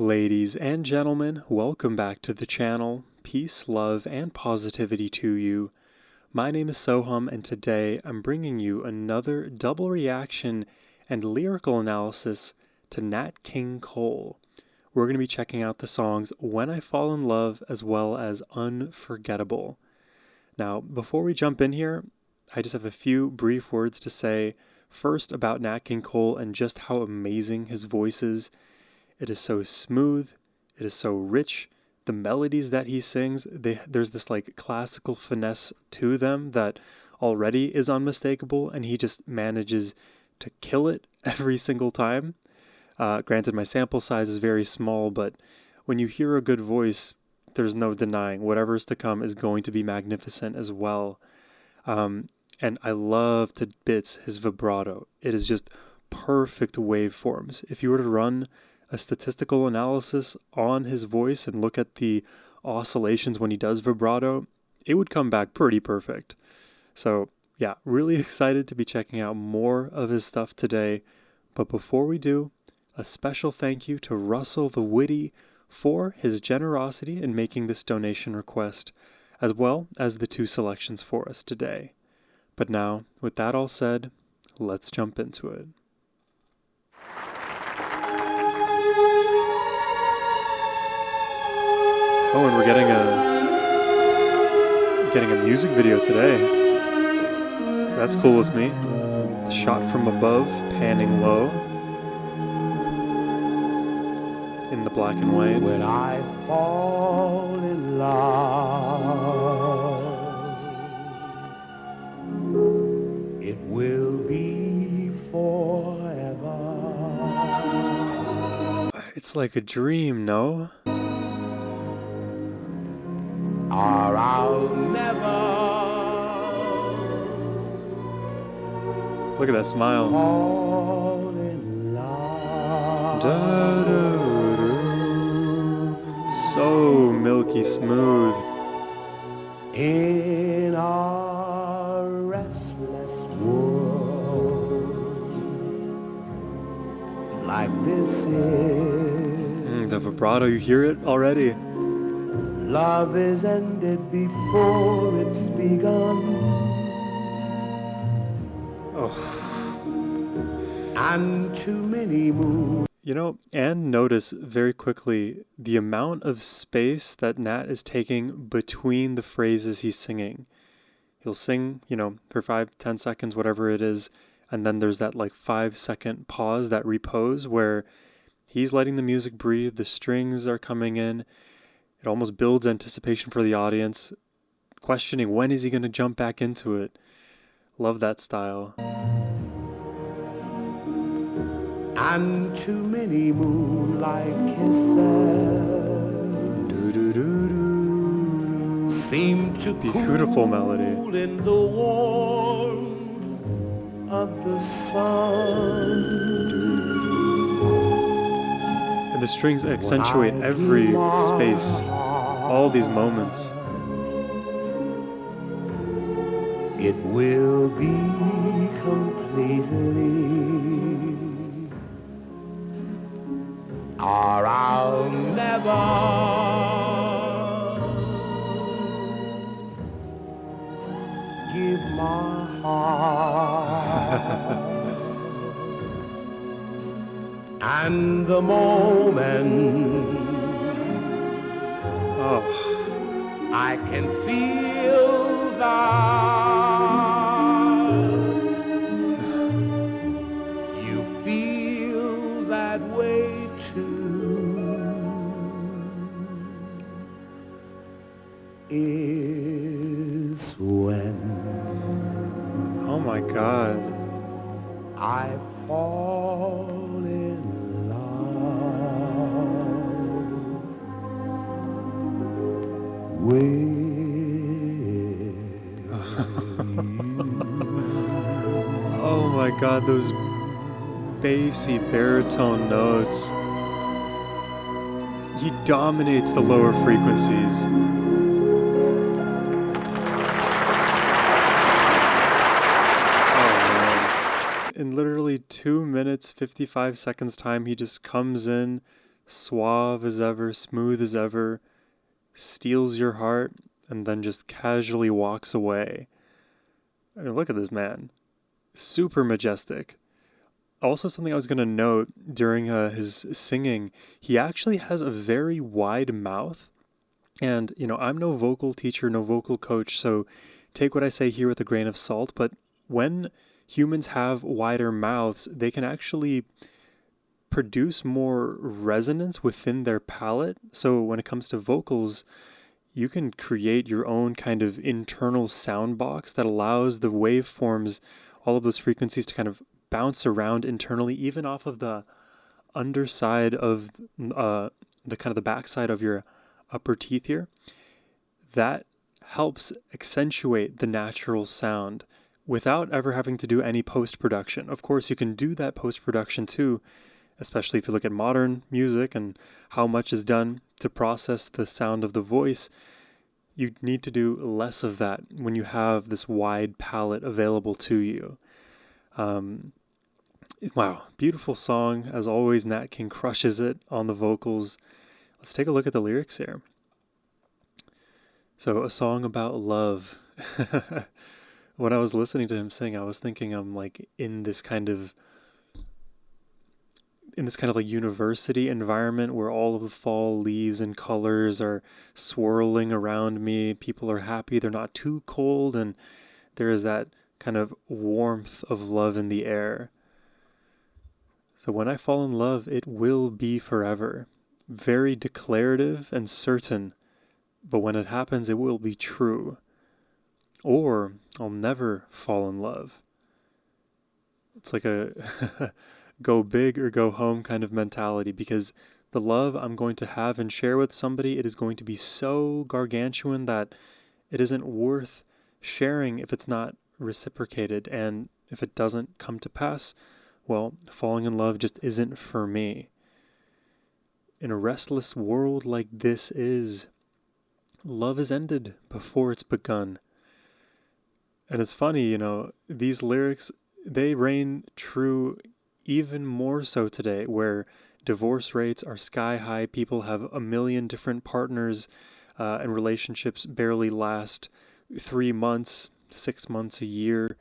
Ladies and gentlemen, welcome back to the channel. Peace, love, and positivity to you. My name is Sohum, and today I'm bringing you another double reaction and lyrical analysis to Nat King Cole. We're going to be checking out the songs When I Fall in Love as well as Unforgettable. Now, before we jump in here, I just have a few brief words to say. First, about Nat King Cole and just how amazing his voice is. It is so smooth. It is so rich. The melodies that he sings, there's this like classical finesse to them that already is unmistakable, and he just manages to kill it every single time. Granted, my sample size is very small, but when you hear a good voice, there's no denying whatever's to come is going to be magnificent as well. And I love to bits his vibrato. It is just perfect waveforms. If you were to run a statistical analysis on his voice and look at the oscillations when he does vibrato, it would come back pretty perfect. So yeah, really excited to be checking out more of his stuff today. But before we do, a special thank you to Russell the Witty for his generosity in making this donation request, as well as the two selections for us today. But now, with that all said, let's jump into it. Oh, and we're getting a music video today. That's cool with me. Shot from above, panning low, in the black and white. When I fall in love, it will be forever. It's like a dream, no? Or I'll never Look at that smile. fall in love. So milky smooth. In our restless world, like this is. The vibrato, you hear it already. Love is ended before it's begun. Oh. And too many moons. You know, and notice very quickly the amount of space that Nat is taking between the phrases he's singing. He'll sing, for 5-10 seconds, whatever it is, and then there's that like 5-second pause, that repose, where he's letting the music breathe, the strings are coming in. It almost builds anticipation for the audience, questioning when is he going to jump back into it. Love that style. And too many moonlight kisses seem to Beautiful melody. cool in the warmth of the sun. And the strings accentuate every space, all these moments. It will be completely, or I'll never give my heart. And the moment I can feel that you feel that way too is when Oh my God. I fall in love with Oh my God, those bassy baritone notes. He dominates the lower frequencies. In literally 2 minutes, 55 seconds time, he just comes in suave as ever, smooth as ever, steals your heart, and then just casually walks away. I mean, look at this man. Super majestic. Also, something I was going to note during his singing, he actually has a very wide mouth. And, I'm no vocal teacher, no vocal coach, so take what I say here with a grain of salt. But when humans have wider mouths, they can actually produce more resonance within their palate. So when it comes to vocals, you can create your own kind of internal sound box that allows the waveforms, all of those frequencies to kind of bounce around internally, even off of the underside of the kind of the backside of your upper teeth here. That helps accentuate the natural sound without ever having to do any post-production. Of course, you can do that post-production too, especially if you look at modern music and how much is done to process the sound of the voice. You need to do less of that when you have this wide palette available to you. Wow, beautiful song. As always, Nat King crushes it on the vocals. Let's take a look at the lyrics here. So, a song about love. When I was listening to him sing, I was thinking I'm like in this kind of like university environment where all of the fall leaves and colors are swirling around me. People are happy, they're not too cold, and there is that kind of warmth of love in the air. So when I fall in love, it will be forever. Very declarative and certain, but when it happens, it will be true. Or I'll never fall in love. It's like a go big or go home kind of mentality, because the love I'm going to have and share with somebody, it is going to be so gargantuan that it isn't worth sharing if it's not reciprocated. And if it doesn't come to pass, well, falling in love just isn't for me. In a restless world like this is, love is ended before it's begun. And it's funny, these lyrics, they reign true even more so today, where divorce rates are sky high. People have a million different partners, and relationships barely last 3 months, 6 months, a year.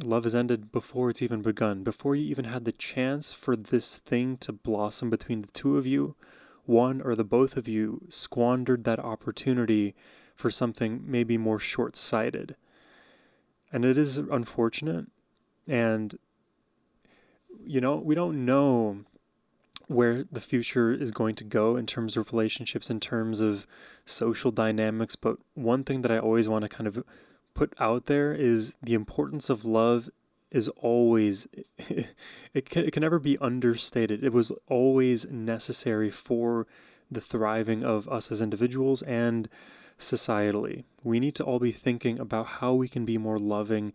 Love is ended before it's even begun, before you even had the chance for this thing to blossom between the two of you. One or the both of you squandered that opportunity for something maybe more short-sighted. And it is unfortunate. And, we don't know where the future is going to go in terms of relationships, in terms of social dynamics. But one thing that I always want to kind of put out there is the importance of love is always, it can never be understated. It was always necessary for the thriving of us as individuals and societally. We need to all be thinking about how we can be more loving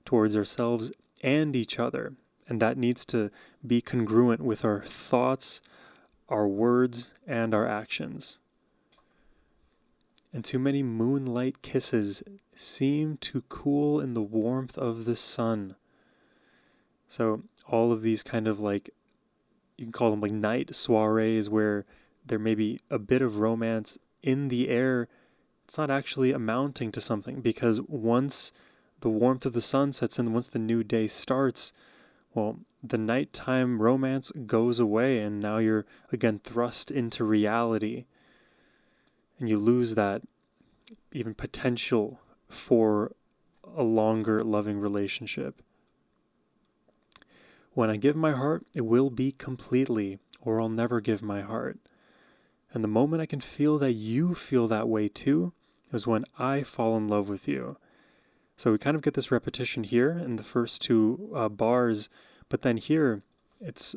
towards ourselves and each other. And that needs to be congruent with our thoughts, our words, and our actions. And too many moonlight kisses seem to cool in the warmth of the sun. So all of these kind of like, you can call them like night soirees where there may be a bit of romance in the air. It's not actually amounting to something, because once the warmth of the sun sets in, once the new day starts, well, the nighttime romance goes away, and now you're again thrust into reality. And you lose that even potential for a longer loving relationship. When I give my heart, it will be completely, or I'll never give my heart. And the moment I can feel that you feel that way too is when I fall in love with you. So we kind of get this repetition here in the first two bars, but then here it's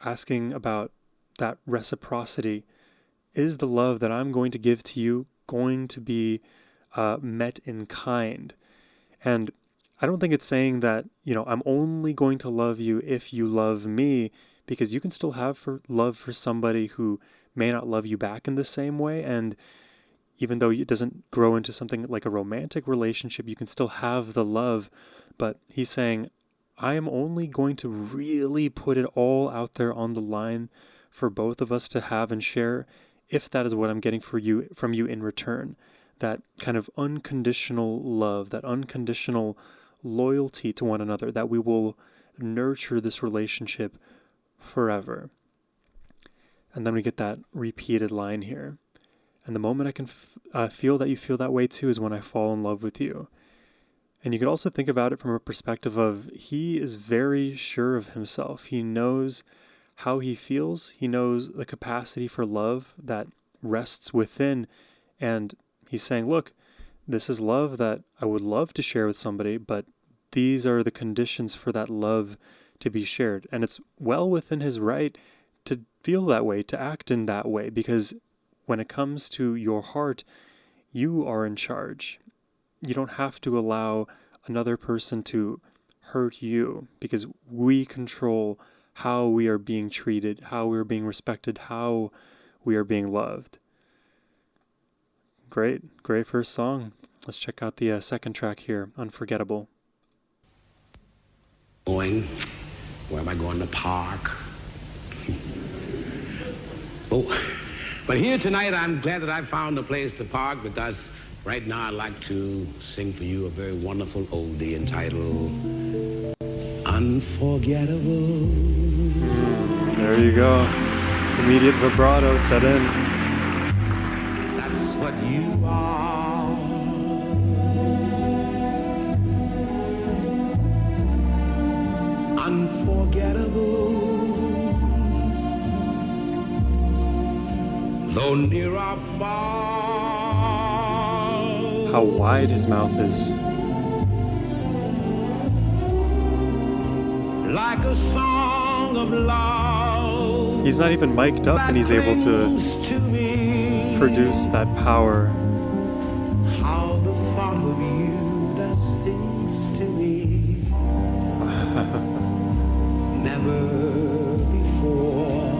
asking about that reciprocity. Is the love that I'm going to give to you going to be met in kind? And I don't think it's saying that, I'm only going to love you if you love me, because you can still have love for somebody who may not love you back in the same way. And even though it doesn't grow into something like a romantic relationship, you can still have the love. But he's saying, I am only going to really put it all out there on the line for both of us to have and share if that is what I'm getting from you in return. That kind of unconditional love, that unconditional loyalty to one another, that we will nurture this relationship forever. And then we get that repeated line here. And the moment I can feel that you feel that way too is when I fall in love with you. And you could also think about it from a perspective of he is very sure of himself. He knows how he feels. He knows the capacity for love that rests within. And he's saying, look, this is love that I would love to share with somebody, but these are the conditions for that love to be shared. And it's well within his right to feel that way, to act in that way, because when it comes to your heart, you are in charge. You don't have to allow another person to hurt you, because we control how we are being treated, how we are being respected, how we are being loved. Great first song. Let's check out the second track here, Unforgettable. Going? Where am I going? To park? Oh, but here tonight I'm glad that I found a place to park, because right now I'd like to sing for you a very wonderful oldie entitled Unforgettable. There you go. Immediate vibrato set in. That's what you are. Unforgettable. Though near or far. How wide his mouth is. Like a song of love. He's not even mic'd up and he's able to produce that power. How the thought of you does things to me. Never before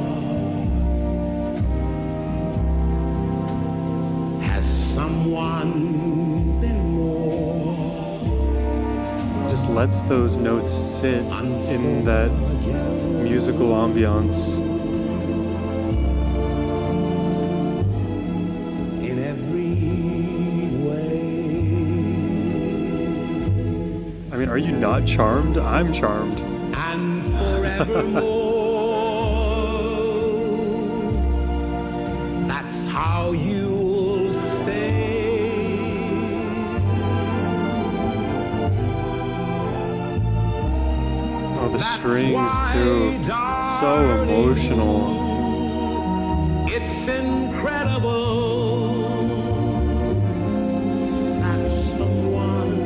has someone been more. Just lets those notes sit in that musical ambiance. In every way. I mean, are you not charmed? I'm charmed. And forevermore. That's how you'll stay. Oh, the strings too. So emotional. It's incredible that someone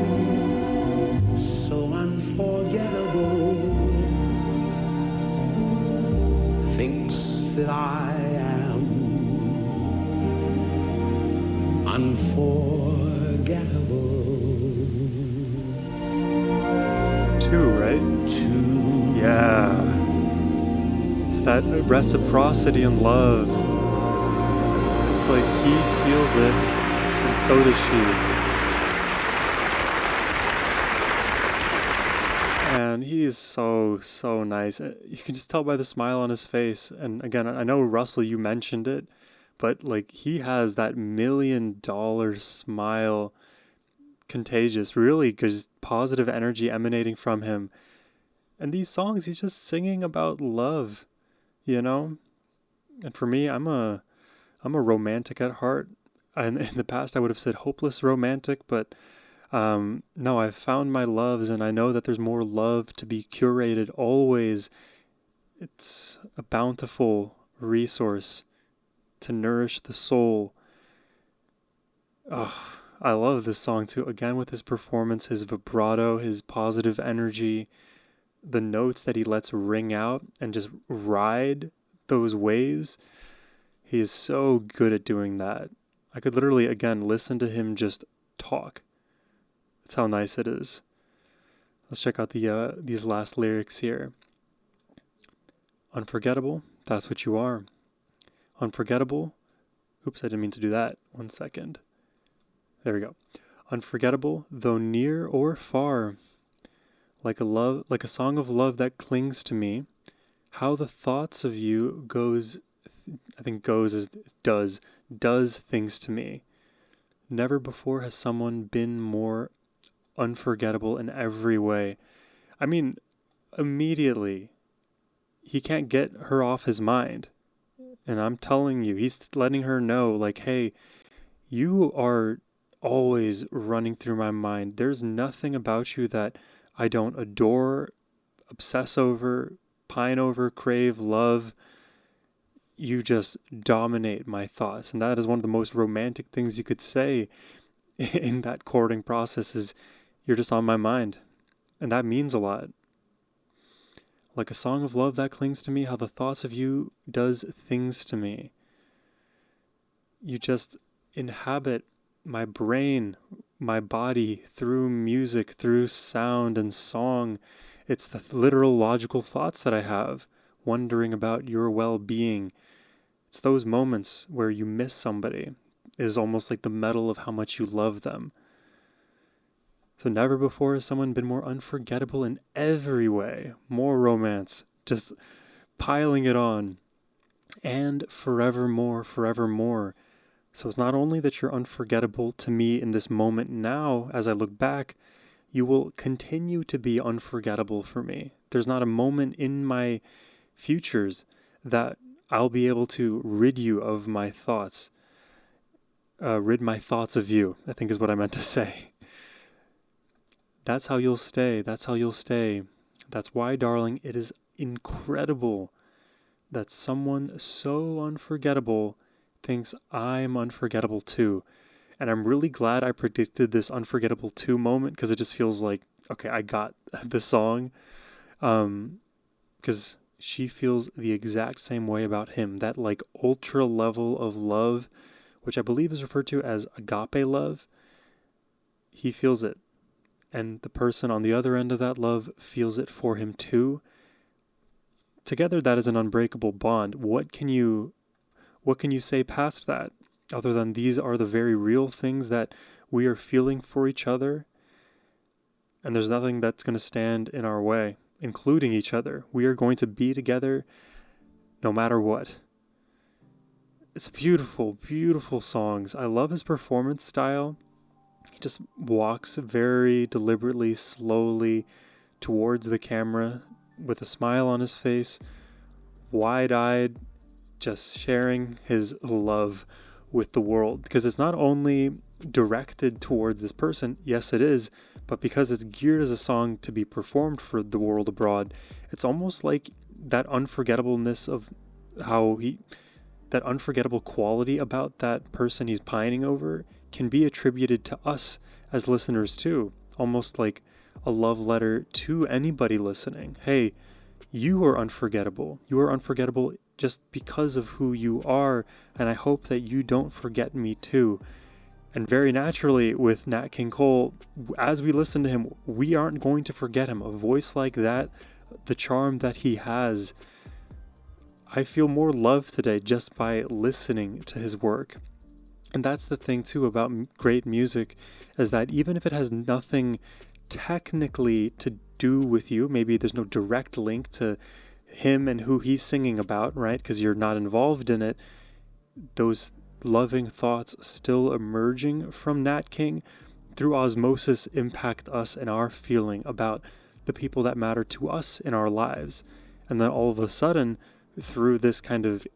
so unforgettable thinks that I am unforgettable. Two, right? Yeah. It's that reciprocity in love. It's like he feels it, and so does she. And he is so nice. You can just tell by the smile on his face. And again, I know, Russell, you mentioned it, but like he has that $1 million smile, contagious, really, because positive energy emanating from him. And these songs, he's just singing about love, you know? And for me, I'm a romantic at heart. And in the past, I would have said hopeless romantic, but no, I've found my loves, and I know that there's more love to be curated always. It's a bountiful resource to nourish the soul. Oh, I love this song too. Again, with his performance, his vibrato, his positive energy, the notes that he lets ring out and just ride those waves. He is so good at doing that. I could literally, again, listen to him just talk. That's how nice it is. Let's check out these last lyrics here. Unforgettable, that's what you are. Unforgettable. Oops, I didn't mean to do that. 1 second. There we go. Unforgettable, though near or far. like a song of love that clings to me. How the thoughts of you I think goes is does things to me. Never before has someone been more unforgettable in every way. I mean, immediately, he can't get her off his mind. And I'm telling you, he's letting her know, like, hey, you are always running through my mind. There's nothing about you that I don't adore, obsess over, pine over, crave, love. You just dominate my thoughts. And that is one of the most romantic things you could say in that courting process is you're just on my mind. And that means a lot. Like a song of love that clings to me, how the thoughts of you does things to me. You just inhabit my brain, my body through music, through sound and song. It's the literal logical thoughts that I have, wondering about your well-being. It's those moments where you miss somebody is almost like the medal of how much you love them. So never before has someone been more unforgettable in every way. More romance, just piling it on. And forevermore, forevermore. So it's not only that you're unforgettable to me in this moment now, as I look back, you will continue to be unforgettable for me. There's not a moment in my futures that I'll be able to rid you of my thoughts. Rid my thoughts of you, I think is what I meant to say. That's how you'll stay. That's how you'll stay. That's why, darling, it is incredible that someone so unforgettable thinks I'm unforgettable too. And I'm really glad I predicted this unforgettable too moment because it just feels like, okay, I got the song. Because she feels the exact same way about him. That like ultra level of love, which I believe is referred to as agape love. He feels it. And the person on the other end of that love feels it for him too. Together, that is an unbreakable bond. What can you say past that? Other than these are the very real things that we are feeling for each other. And there's nothing that's going to stand in our way, including each other. We are going to be together no matter what. It's beautiful, beautiful songs. I love his performance style. He just walks very deliberately, slowly towards the camera with a smile on his face, wide-eyed, just sharing his love with the world. Because it's not only directed towards this person, yes it is, but because it's geared as a song to be performed for the world abroad, it's almost like that unforgettableness of that unforgettable quality about that person he's pining over can be attributed to us as listeners too. Almost like a love letter to anybody listening. Hey, you are unforgettable. You are unforgettable just because of who you are, and I hope that you don't forget me too. And very naturally with Nat King Cole, as we listen to him, we aren't going to forget him. A voice like that, the charm that he has, I feel more love today just by listening to his work. And that's the thing too about great music, is that even if it has nothing technically to do with you, maybe there's no direct link to him and who he's singing about, right? Because you're not involved in it. Those loving thoughts still emerging from Nat King through osmosis impact us and our feeling about the people that matter to us in our lives. And then all of a sudden, through this kind of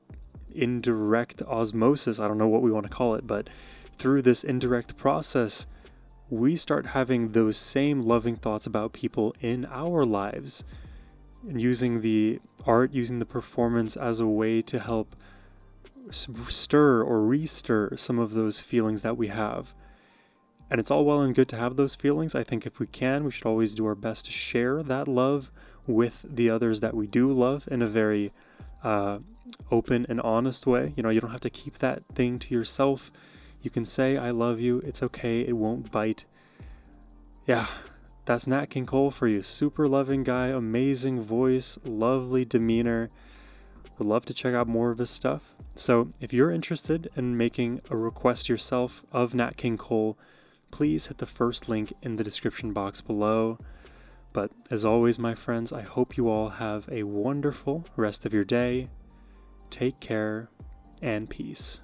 indirect osmosis, I don't know what we want to call it, but through this indirect process, we start having those same loving thoughts about people in our lives, and using the art, using the performance as a way to help stir or re-stir some of those feelings that we have. And it's all well and good to have those feelings. I think if we can, we should always do our best to share that love with the others that we do love in a very open and honest way. You know, you don't have to keep that thing to yourself. You can say, I love you. It's okay. It won't bite. Yeah, that's Nat King Cole for you. Super loving guy, amazing voice, lovely demeanor. Would love to check out more of his stuff. So if you're interested in making a request yourself of Nat King Cole, please hit the first link in the description box below. But as always, my friends, I hope you all have a wonderful rest of your day. Take care and peace.